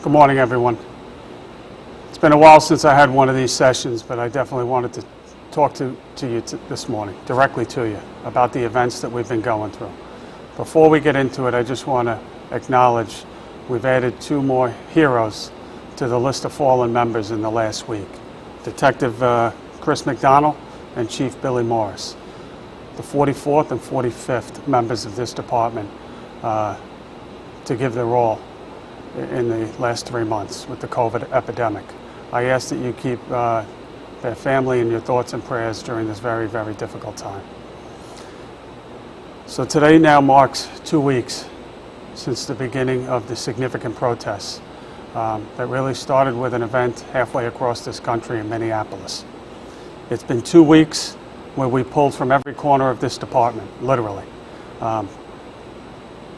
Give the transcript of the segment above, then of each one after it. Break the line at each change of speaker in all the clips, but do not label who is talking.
Good morning, everyone. It's been a while since I had one of these sessions, but I definitely wanted to talk to you this morning, directly to you, about the events that we've been going through. Before we get into it, I just want to acknowledge we've added two more heroes to the list of fallen members in the last week. Detective Chris McDonald and Chief Billy Morris, the 44th and 45th members of this department to give their all in the last 3 months with the COVID epidemic. I ask that you keep their family in your thoughts and prayers during this very, very difficult time. So today now marks 2 weeks since the beginning of the significant protests that really started with an event halfway across this country in Minneapolis. It's been 2 weeks where we pulled from every corner of this department, literally.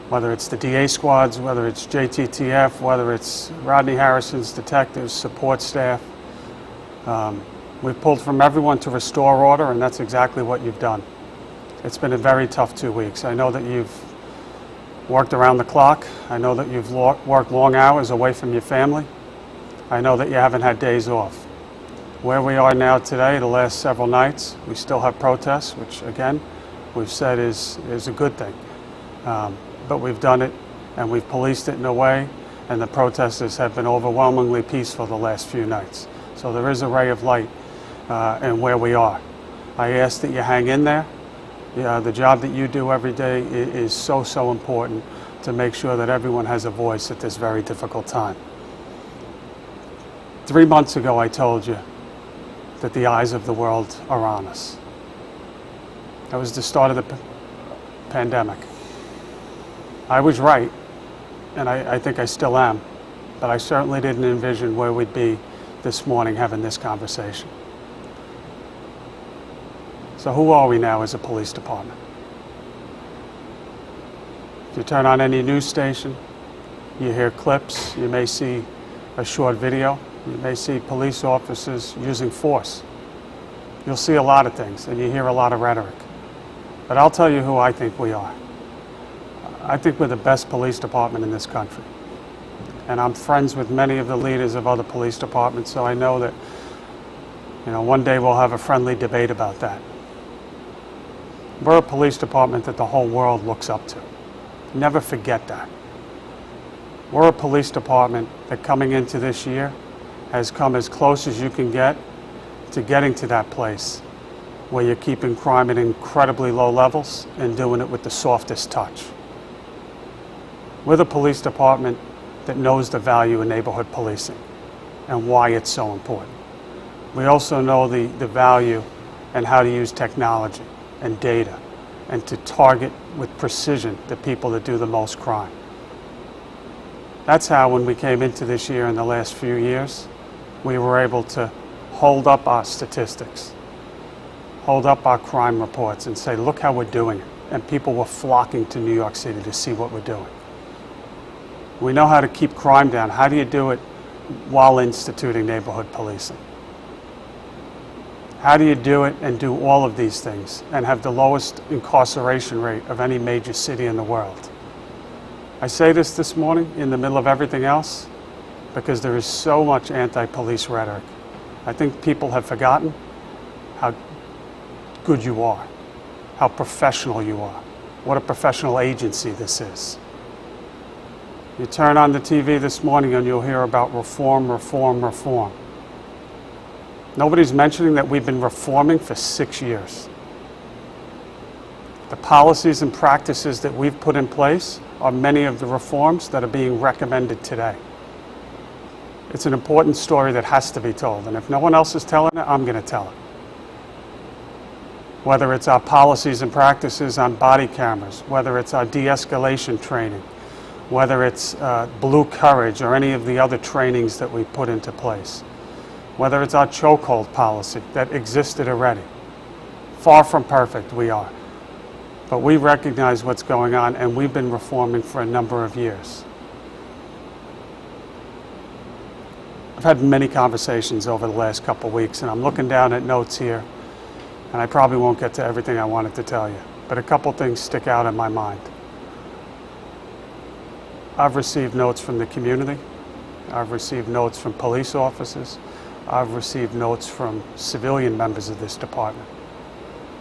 Whether it's the DA squads, whether it's JTTF, whether it's Rodney Harrison's detectives, support staff. We've pulled from everyone to restore order, and that's exactly what you've done. It's been a very tough 2 weeks. I know that you've worked around the clock. I know that you've worked long hours away from your family. I know that you haven't had days off. Where we are now today, the last several nights, we still have protests, which again, we've said is a good thing. But we've done it, and we've policed it in a way, and the protesters have been overwhelmingly peaceful the last few nights. So there is a ray of light in where we are. I ask that you hang in there. The job that you do every day is so important to make sure that everyone has a voice at this very difficult time. 3 months ago, I told you that the eyes of the world are on us. That was the start of the pandemic. I was right, and I think I still am, but I certainly didn't envision where we'd be this morning having this conversation. So who are we now as a police department? If you turn on any news station, you hear clips, you may see a short video, you may see police officers using force. You'll see a lot of things, and you hear a lot of rhetoric. But I'll tell you who I think we are. I think we're the best police department in this country. And I'm friends with many of the leaders of other police departments, so I know that, one day we'll have a friendly debate about that. We're a police department that the whole world looks up to. Never forget that. We're a police department that coming into this year has come as close as you can get to getting to that place where you're keeping crime at incredibly low levels and doing it with the softest touch. We're the police department that knows the value of neighborhood policing and why it's so important. We also know the value and how to use technology and data and to target with precision the people that do the most crime. That's how, when we came into this year in the last few years, we were able to hold up our statistics, hold up our crime reports and say, look how we're doing it. And people were flocking to New York City to see what we're doing. We know how to keep crime down. How do you do it while instituting neighborhood policing? How do you do it and do all of these things and have the lowest incarceration rate of any major city in the world? I say this morning in the middle of everything else because there is so much anti-police rhetoric. I think people have forgotten how good you are, how professional you are, what a professional agency this is. You turn on the TV this morning and you'll hear about reform, reform, reform. Nobody's mentioning that we've been reforming for 6 years. The policies and practices that we've put in place are many of the reforms that are being recommended today. It's an important story that has to be told, and if no one else is telling it, I'm going to tell it. Whether it's our policies and practices on body cameras, whether it's our de-escalation training, whether it's Blue Courage or any of the other trainings that we put into place, whether it's our chokehold policy that existed already. Far from perfect, we are. But we recognize what's going on, and we've been reforming for a number of years. I've had many conversations over the last couple of weeks, and I'm looking down at notes here, and I probably won't get to everything I wanted to tell you, but a couple things stick out in my mind. I've received notes from the community I've received notes from police officers. I've received notes from civilian members of this department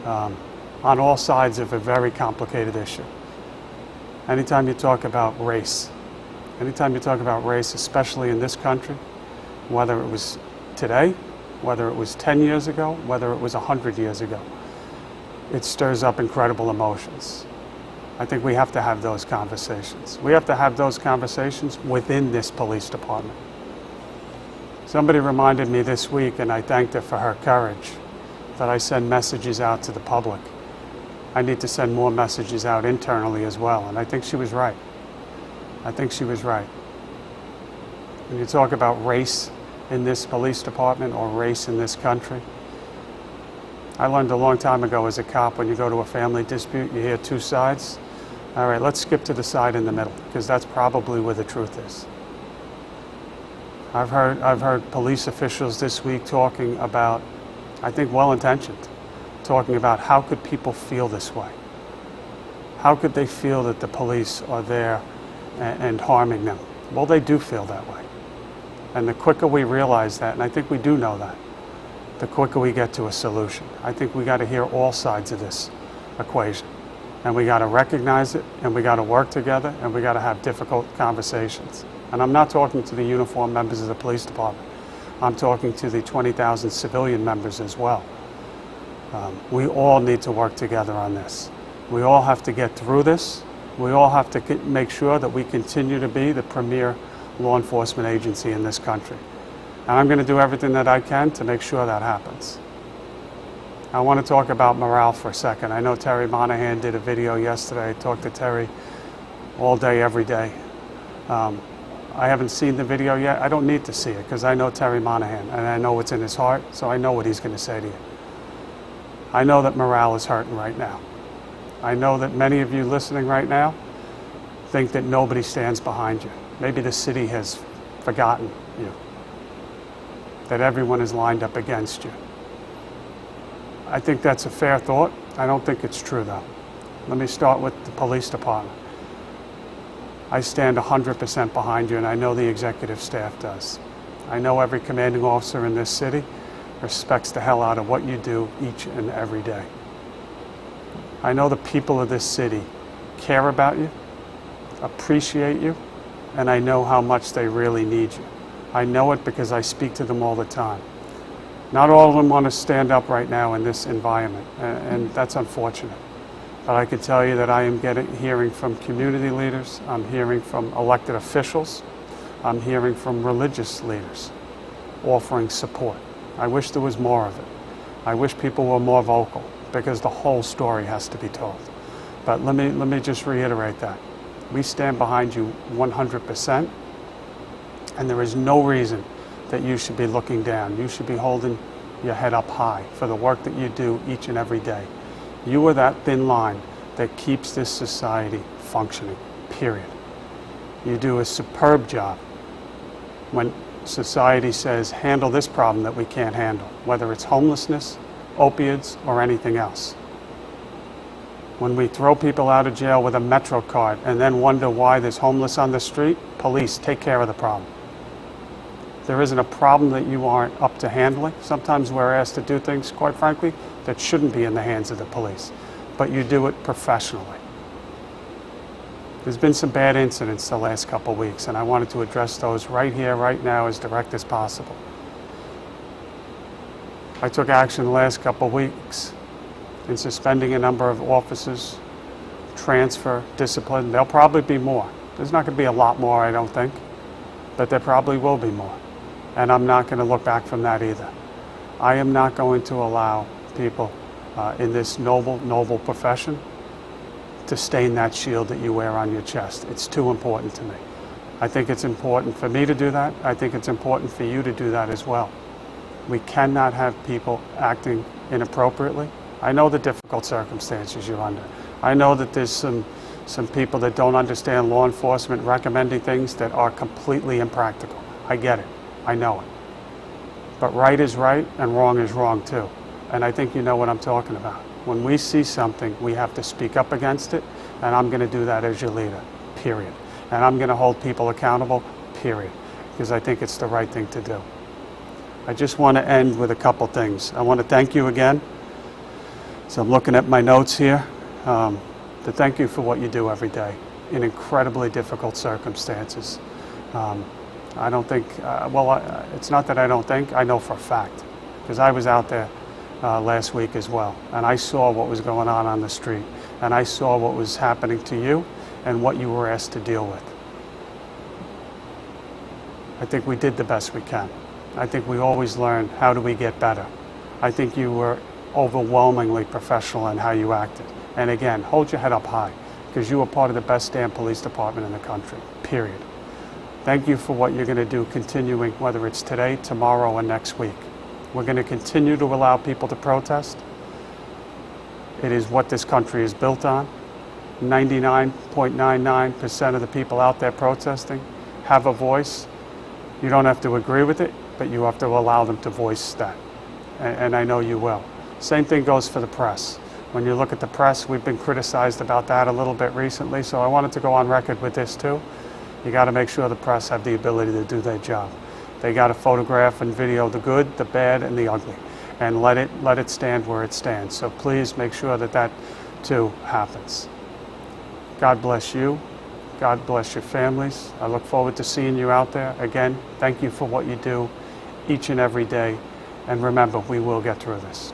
on all sides of a very complicated issue. Anytime you talk about race, especially in this country, whether it was today, whether it was 10 years ago, whether it was 100 years ago, it stirs up incredible emotions. I think we have to have those conversations. We have to have those conversations within this police department. Somebody reminded me this week, and I thanked her for her courage, that I send messages out to the public. I need to send more messages out internally as well, and I think she was right. I think she was right. When you talk about race in this police department or race in this country, I learned a long time ago as a cop, when you go to a family dispute, you hear two sides. All right, let's skip to the side in the middle, because that's probably where the truth is. I've heard police officials this week talking about, I think well-intentioned, talking about how could people feel this way? How could they feel that the police are there and harming them? Well, they do feel that way. And the quicker we realize that, and I think we do know that, the quicker we get to a solution. I think we got to hear all sides of this equation. And we got to recognize it, and we got to work together, and we got to have difficult conversations. And I'm not talking to the uniformed members of the police department. I'm talking to the 20,000 civilian members as well. We all need to work together on this. We all have to get through this. We all have to make sure that we continue to be the premier law enforcement agency in this country. And I'm going to do everything that I can to make sure that happens. I want to talk about morale for a second. I know Terry Monahan did a video yesterday. I talked to Terry all day, every day. I haven't seen the video yet. I don't need to see it, because I know Terry Monahan, and I know what's in his heart, so I know what he's going to say to you. I know that morale is hurting right now. I know that many of you listening right now think that nobody stands behind you. Maybe the city has forgotten you, that everyone is lined up against you. I think that's a fair thought. I don't think it's true, though. Let me start with the police department. I stand 100% behind you, and I know the executive staff does. I know every commanding officer in this city respects the hell out of what you do each and every day. I know the people of this city care about you, appreciate you, and I know how much they really need you. I know it because I speak to them all the time. Not all of them want to stand up right now in this environment, and that's unfortunate. But I can tell you that I am hearing from community leaders, I'm hearing from elected officials, I'm hearing from religious leaders offering support. I wish there was more of it. I wish people were more vocal, because the whole story has to be told. But let me just reiterate that. We stand behind you 100%, and there is no reason that you should be looking down. You should be holding your head up high for the work that you do each and every day. You are that thin line that keeps this society functioning, period. You do a superb job when society says, handle this problem that we can't handle, whether it's homelessness, opiates, or anything else. When we throw people out of jail with a Metro card and then wonder why there's homeless on the street, police, take care of the problem. There isn't a problem that you aren't up to handling. Sometimes we're asked to do things, quite frankly, that shouldn't be in the hands of the police, but you do it professionally. There's been some bad incidents the last couple of weeks, and I wanted to address those right here, right now, as direct as possible. I took action the last couple of weeks in suspending a number of officers, transfer, discipline. There'll probably be more. There's not going to be a lot more, I don't think, but there probably will be more. And I'm not going to look back from that either. I am not going to allow people in this noble profession to stain that shield that you wear on your chest. It's too important to me. I think it's important for me to do that. I think it's important for you to do that as well. We cannot have people acting inappropriately. I know the difficult circumstances you're under. I know that there's some people that don't understand law enforcement recommending things that are completely impractical. I get it. I know it. But right is right and wrong is wrong too. And I think you know what I'm talking about. When we see something, we have to speak up against it, and I'm going to do that as your leader, period. And I'm going to hold people accountable, period. because I think it's the right thing to do. I just want to end with a couple things. I want to thank you again. So I'm looking at my notes here to thank you for what you do every day in incredibly difficult circumstances. I don't think, it's not that I don't think, I know for a fact, because I was out there last week as well, and I saw what was going on the street, and I saw what was happening to you and what you were asked to deal with. I think we did the best we can. I think we always learn, how do we get better? I think you were overwhelmingly professional in how you acted. And again, hold your head up high, because you are part of the best damn police department in the country, period. Thank you for what you're going to do continuing, whether it's today, tomorrow, and next week. We're going to continue to allow people to protest. It is what this country is built on. 99.99% of the people out there protesting have a voice. You don't have to agree with it, but you have to allow them to voice that. And I know you will. Same thing goes for the press. When you look at the press, we've been criticized about that a little bit recently, so I wanted to go on record with this too. You got to make sure the press have the ability to do their job. They got to photograph and video the good, the bad, and the ugly, and let it stand where it stands. So please make sure that that too happens. God bless you. God bless your families. I look forward to seeing you out there. Again, thank you for what you do each and every day. And remember, we will get through this.